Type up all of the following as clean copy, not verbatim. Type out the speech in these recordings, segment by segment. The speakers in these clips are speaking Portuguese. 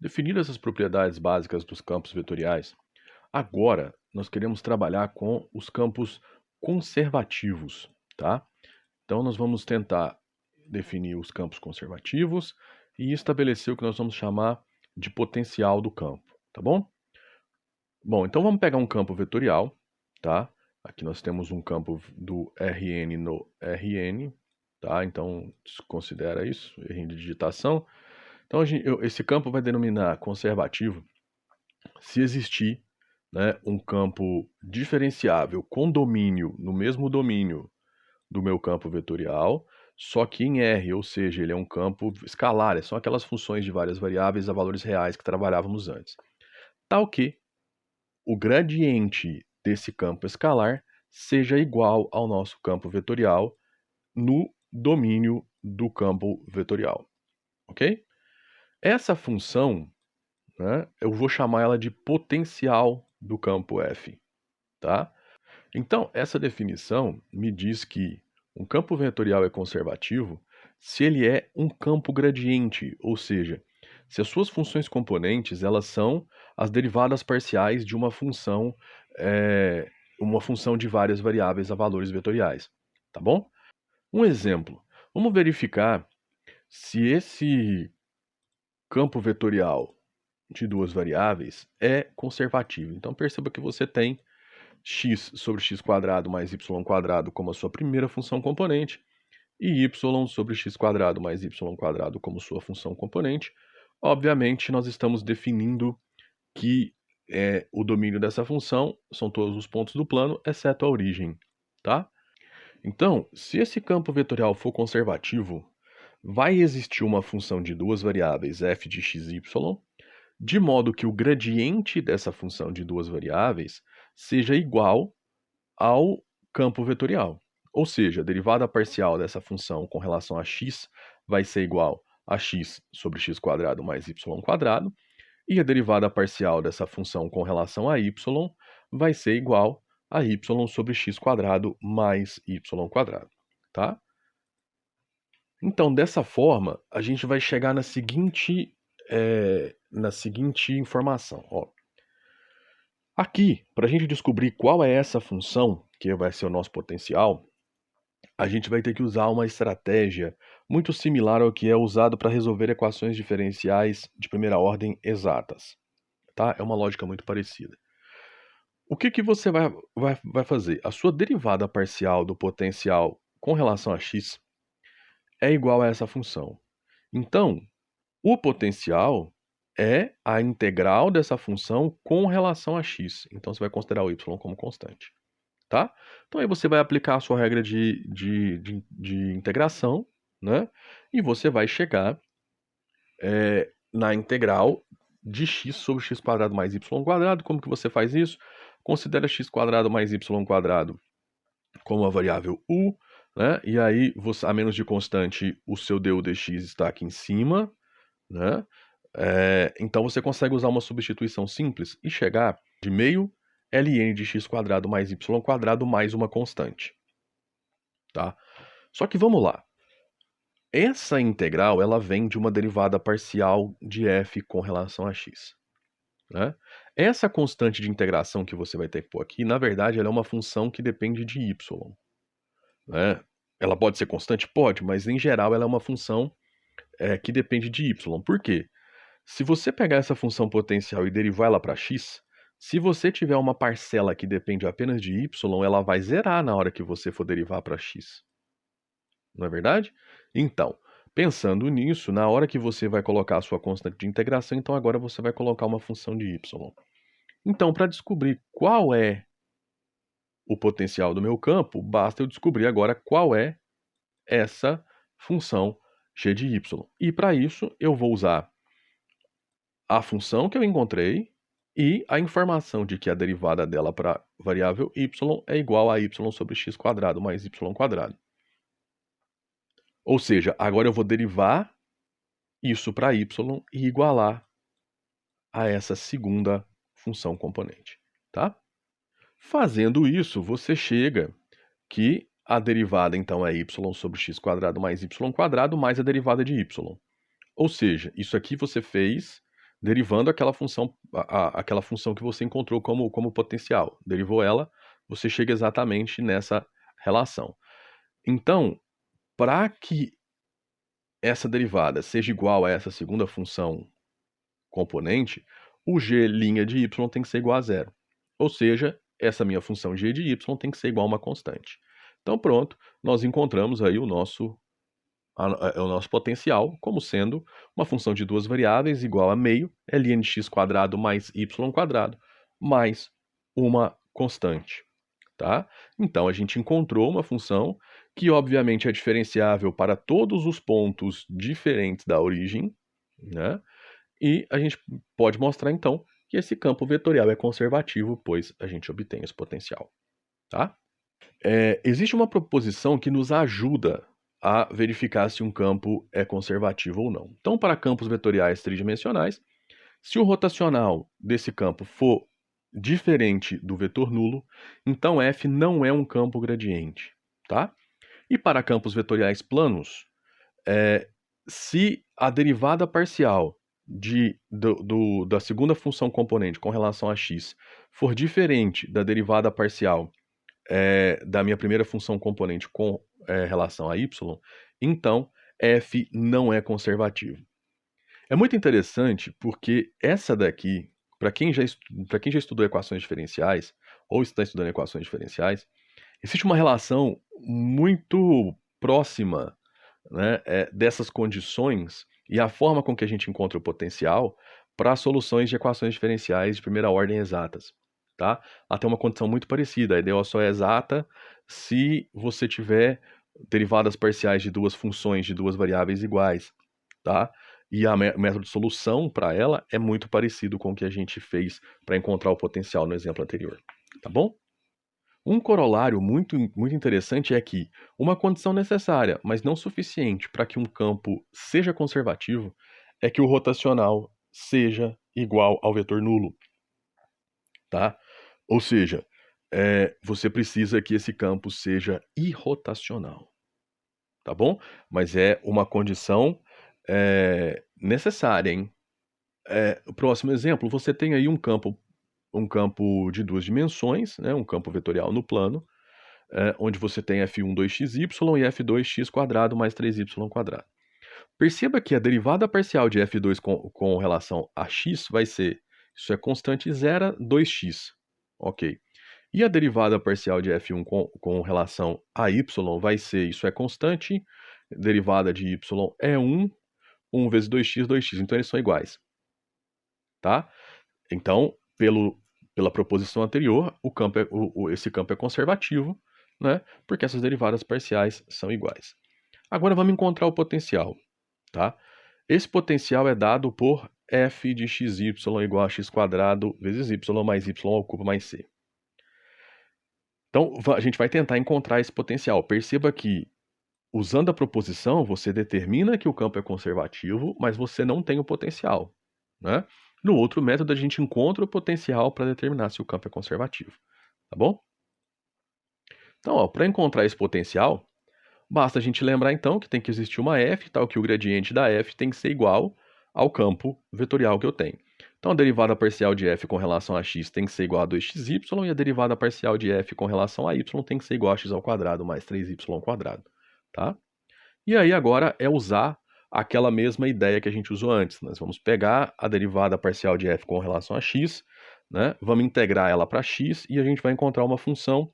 Definidas as propriedades básicas dos campos vetoriais, agora nós queremos trabalhar com os campos conservativos, tá? Então nós vamos tentar definir os campos conservativos e estabelecer o que nós vamos chamar de potencial do campo, tá bom? Bom, então vamos pegar um campo vetorial, tá? Aqui nós temos um campo do Rn no Rn, tá? Então considera isso, erro de digitação. Então esse campo vai denominar conservativo se existir, né, um campo diferenciável com domínio no mesmo domínio do meu campo vetorial, só que em R, ou seja, ele é um campo escalar, são aquelas funções de várias variáveis a valores reais que trabalhávamos antes. Tal que o gradiente desse campo escalar seja igual ao nosso campo vetorial no domínio do campo vetorial, ok? Essa função, né, eu vou chamar ela de potencial do campo F, tá? Então, essa definição me diz que um campo vetorial é conservativo se ele é um campo gradiente, ou seja, se as suas funções componentes elas são as derivadas parciais de uma função de várias variáveis a valores vetoriais, tá bom? Um exemplo, vamos verificar se esse campo vetorial de duas variáveis é conservativo. Então perceba que você tem x sobre x quadrado mais y quadrado como a sua primeira função componente e y sobre x quadrado mais y quadrado como sua função componente. Obviamente, nós estamos definindo que o domínio dessa função são todos os pontos do plano, exceto a origem, tá? Então, se esse campo vetorial for conservativo, vai existir uma função de duas variáveis f de x e y, de modo que o gradiente dessa função de duas variáveis seja igual ao campo vetorial. Ou seja, a derivada parcial dessa função com relação a x vai ser igual a x sobre x quadrado mais y quadrado, e a derivada parcial dessa função com relação a y vai ser igual a y sobre x quadrado mais y quadrado, tá? Então, dessa forma, a gente vai chegar na seguinte informação. Ó. Aqui, para a gente descobrir qual é essa função, que vai ser o nosso potencial, a gente vai ter que usar uma estratégia muito similar ao que é usado para resolver equações diferenciais de primeira ordem exatas. Tá? É uma lógica muito parecida. O que você vai fazer? A sua derivada parcial do potencial com relação a x é igual a essa função. Então, o potencial é a integral dessa função com relação a x. Então, você vai considerar o y como constante. Tá? Então, aí você vai aplicar a sua regra de integração, né? E você vai chegar na integral de x sobre x quadrado mais y quadrado. Como que você faz isso? Considera x quadrado mais y quadrado como a variável u, né? E aí, você, a menos de constante, o seu du dx está aqui em cima, né? Então você consegue usar uma substituição simples e chegar de meio ln de x quadrado mais y quadrado mais uma constante, tá? Só que vamos lá. Essa integral ela vem de uma derivada parcial de f com relação a x, né? Essa constante de integração que você vai ter que pôr aqui, na verdade, ela é uma função que depende de y, né? Ela pode ser constante? Pode, mas em geral ela é uma função que depende de y. Por quê? Se você pegar essa função potencial e derivar ela para x, se você tiver uma parcela que depende apenas de y, ela vai zerar na hora que você for derivar para x. Não é verdade? Então, pensando nisso, na hora que você vai colocar a sua constante de integração, então agora você vai colocar uma função de y. Então, para descobrir qual é o potencial do meu campo, basta eu descobrir agora qual é essa função g de y. E para isso, eu vou usar a função que eu encontrei e a informação de que a derivada dela para a variável y é igual a y sobre x quadrado mais y quadrado. Ou seja, agora eu vou derivar isso para y e igualar a essa segunda função componente, tá? Fazendo isso, você chega que a derivada então é y sobre x quadrado mais y quadrado mais a derivada de y. Ou seja, isso aqui você fez derivando aquela função que você encontrou como potencial. Derivou ela, você chega exatamente nessa relação. Então, para que essa derivada seja igual a essa segunda função componente, o g' de y tem que ser igual a zero. Ou seja, essa minha função g de y tem que ser igual a uma constante. Então pronto, nós encontramos aí o nosso potencial como sendo uma função de duas variáveis igual a meio, ln de x quadrado mais y quadrado, mais uma constante. Tá? Então a gente encontrou uma função que obviamente é diferenciável para todos os pontos diferentes da origem, né? E a gente pode mostrar então que esse campo vetorial é conservativo, pois a gente obtém esse potencial. Tá? Existe uma proposição que nos ajuda a verificar se um campo é conservativo ou não. Então, para campos vetoriais tridimensionais, se o rotacional desse campo for diferente do vetor nulo, então f não é um campo gradiente. Tá? E para campos vetoriais planos, se a derivada parcial da segunda função componente com relação a x for diferente da derivada parcial da minha primeira função componente com relação a y, então f não é conservativo. É muito interessante porque essa daqui, para quem já estudou equações diferenciais ou está estudando equações diferenciais, existe uma relação muito próxima, né, dessas condições e a forma com que a gente encontra o potencial para soluções de equações diferenciais de primeira ordem exatas. Tá? Ela tem uma condição muito parecida. A EDO só é exata se você tiver derivadas parciais de duas funções de duas variáveis iguais. Tá? E o método de solução para ela é muito parecido com o que a gente fez para encontrar o potencial no exemplo anterior. Tá bom? Um corolário muito interessante é que uma condição necessária, mas não suficiente para que um campo seja conservativo, é que o rotacional seja igual ao vetor nulo. Tá? Ou seja, você precisa que esse campo seja irrotacional. Tá bom? Mas é uma condição necessária, hein? O próximo exemplo, você tem aí um campo de duas dimensões, né, um campo vetorial no plano, onde você tem f1 2xy e f2x quadrado mais 3y quadrado. Perceba que a derivada parcial de f2 com relação a x vai ser, isso é constante, 0 2x. Ok. E a derivada parcial de f1 com relação a y vai ser, isso é constante, derivada de y é 1, 1 vezes 2x, 2x. Então eles são iguais. Tá? Então, pela proposição anterior, esse campo é conservativo, né? Porque essas derivadas parciais são iguais. Agora vamos encontrar o potencial. Tá? Esse potencial é dado por f de xy igual a x quadrado vezes y mais y ao cubo mais c. Então, a gente vai tentar encontrar esse potencial. Perceba que, usando a proposição, você determina que o campo é conservativo, mas você não tem o potencial. Né? No outro método, a gente encontra o potencial para determinar se o campo é conservativo. Tá bom? Então, para encontrar esse potencial, basta a gente lembrar, então, que tem que existir uma f, tal que o gradiente da f tem que ser igual ao campo vetorial que eu tenho. Então, a derivada parcial de f com relação a x tem que ser igual a 2xy, e a derivada parcial de f com relação a y tem que ser igual a x ao quadrado mais 3y quadrado. Tá? E aí, agora, é usar aquela mesma ideia que a gente usou antes. Nós vamos pegar a derivada parcial de f com relação a x, né? Vamos integrar ela para x e a gente vai encontrar uma função.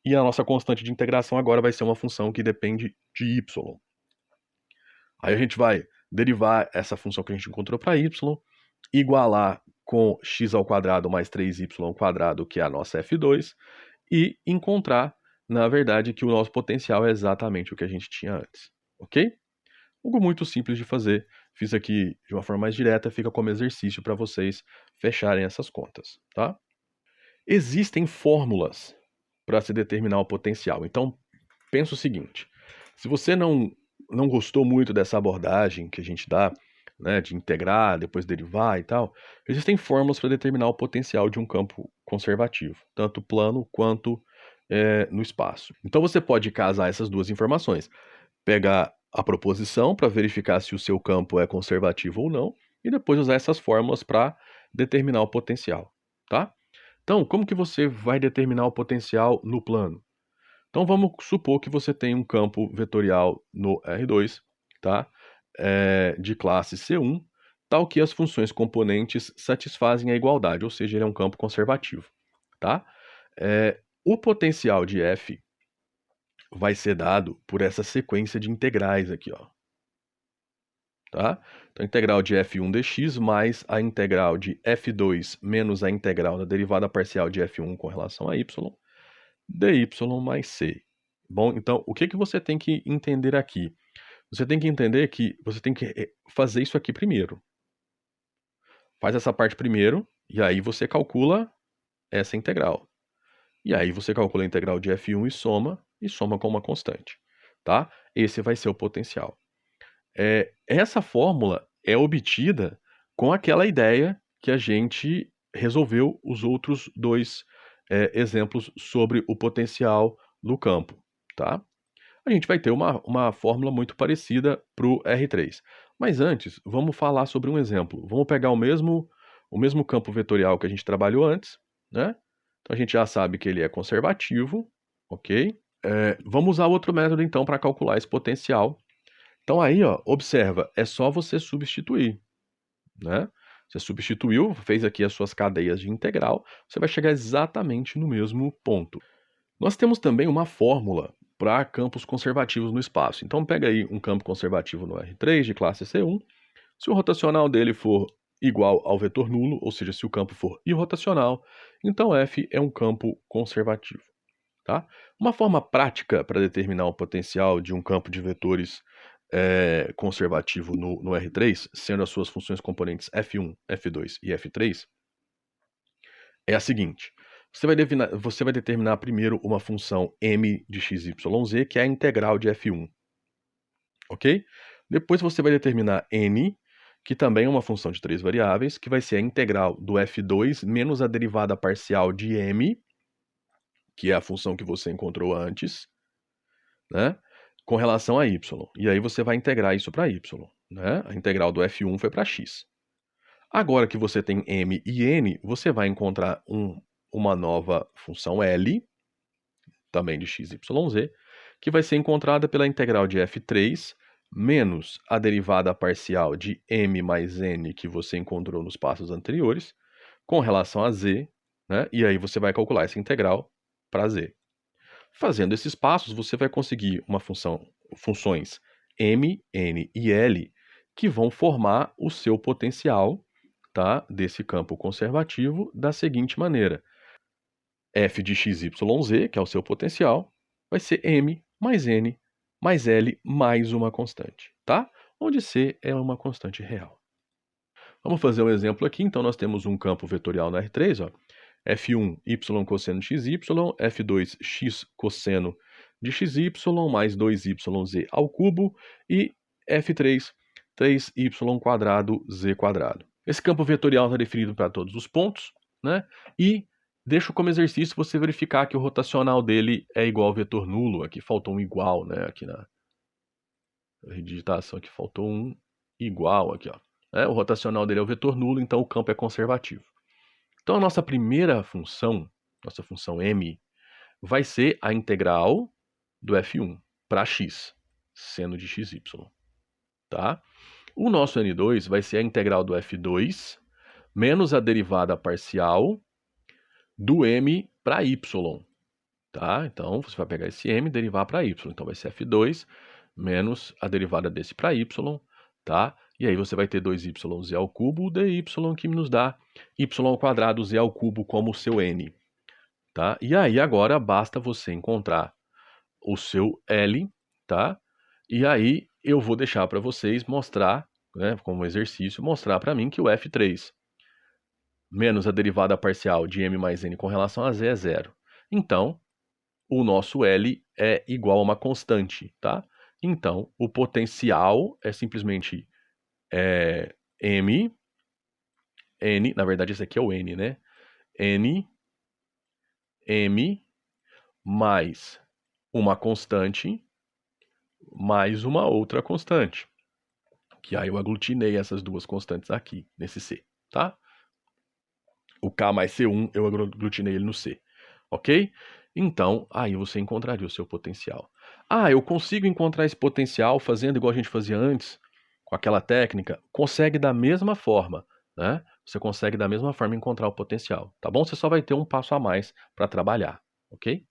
E a nossa constante de integração agora vai ser uma função que depende de y. Aí a gente vai derivar essa função que a gente encontrou para y, igualar com x ao quadrado mais 3y quadrado, que é a nossa f2, e encontrar, na verdade, que o nosso potencial é exatamente o que a gente tinha antes. Ok? Algo muito simples de fazer. Fiz aqui de uma forma mais direta, fica como exercício para vocês fecharem essas contas. Tá? Existem fórmulas para se determinar o potencial. Então, pensa o seguinte, se você não gostou muito dessa abordagem que a gente dá, né, de integrar, depois derivar e tal, existem fórmulas para determinar o potencial de um campo conservativo, tanto plano quanto no espaço. Então você pode casar essas duas informações, pegar a proposição para verificar se o seu campo é conservativo ou não, e depois usar essas fórmulas para determinar o potencial, tá? Então, como que você vai determinar o potencial no plano? Então, vamos supor que você tem um campo vetorial no R2, tá? De classe C1, tal que as funções componentes satisfazem a igualdade, ou seja, ele é um campo conservativo, tá? O potencial de F vai ser dado por essa sequência de integrais aqui, ó, tá? Então, a integral de f1 dx mais a integral de f2 menos a integral da derivada parcial de f1 com relação a y, dy mais c. Bom, então, o que que você tem que entender aqui? Você tem que entender que você tem que fazer isso aqui primeiro. Faz essa parte primeiro, e aí você calcula essa integral. E aí você calcula a integral de f1 e soma com uma constante, tá? Esse vai ser o potencial. Essa fórmula é obtida com aquela ideia que a gente resolveu os outros dois exemplos sobre o potencial no campo, tá? A gente vai ter uma fórmula muito parecida para o R3. Mas antes, vamos falar sobre um exemplo. Vamos pegar o mesmo campo vetorial que a gente trabalhou antes, né? Então a gente já sabe que ele é conservativo, ok? Vamos usar outro método então para calcular esse potencial. Então aí, ó, observa, é só você substituir, né? Você substituiu, fez aqui as suas cadeias de integral, você vai chegar exatamente no mesmo ponto. Nós temos também uma fórmula para campos conservativos no espaço. Então pega aí um campo conservativo no R3 de classe C1. Se o rotacional dele for igual ao vetor nulo, ou seja, se o campo for irrotacional, então F é um campo conservativo, tá? Uma forma prática para determinar o potencial de um campo de vetores conservativo no R3, sendo as suas funções componentes F1, F2 e F3, é a seguinte. Você vai determinar primeiro uma função m de xyz, que é a integral de f1, ok? Depois você vai determinar n, que também é uma função de três variáveis, que vai ser a integral do f2 menos a derivada parcial de m, que é a função que você encontrou antes, né? Com relação a y. E aí você vai integrar isso para y, né? A integral do f1 foi para x. Agora que você tem m e n, você vai encontrar uma nova função L, também de x, y, z, que vai ser encontrada pela integral de f3 menos a derivada parcial de m mais n que você encontrou nos passos anteriores, com relação a z, né? E aí você vai calcular essa integral para z. Fazendo esses passos, você vai conseguir funções m, n e l que vão formar o seu potencial, tá, desse campo conservativo da seguinte maneira: f de x, y, z, que é o seu potencial, vai ser m mais n mais l mais uma constante, tá? Onde c é uma constante real. Vamos fazer um exemplo aqui. Então, nós temos um campo vetorial na R3, ó, f1 y cosseno de xy, f2 x cosseno de xy mais 2yz ao cubo e f3 3y quadrado z quadrado. Esse campo vetorial está definido para todos os pontos, né? E deixo como exercício você verificar que o rotacional dele é igual ao vetor nulo. Aqui faltou um igual, né? Aqui na digitação aqui faltou um igual aqui, ó. O rotacional dele é o vetor nulo, então o campo é conservativo. Então a nossa primeira função, nossa função m, vai ser a integral do f1 para x, seno de xy, tá? O nosso n2 vai ser a integral do f2 menos a derivada parcial do m para y, tá? Então você vai pegar esse m e derivar para y, então vai ser f2 menos a derivada desse para y, tá? E aí você vai ter 2yz ao cubo, dy que nos dá y ao quadrado z ao cubo como o seu n, tá? E aí agora basta você encontrar o seu L, tá? E aí eu vou deixar para vocês mostrar, né, como exercício, mostrar para mim que o f3 menos a derivada parcial de m mais n com relação a z é zero. Então, o nosso L é igual a uma constante, tá? Então, o potencial é simplesmente m, n, na verdade esse aqui é o n, né? n, m, mais uma constante, mais uma outra constante, que aí eu aglutinei essas duas constantes aqui, nesse C, tá? O K mais C1, eu aglutinei ele no C, ok? Então, aí você encontraria o seu potencial. Ah, eu consigo encontrar esse potencial fazendo igual a gente fazia antes, com aquela técnica? Consegue da mesma forma, né? Você consegue da mesma forma encontrar o potencial, tá bom? Você só vai ter um passo a mais para trabalhar, ok?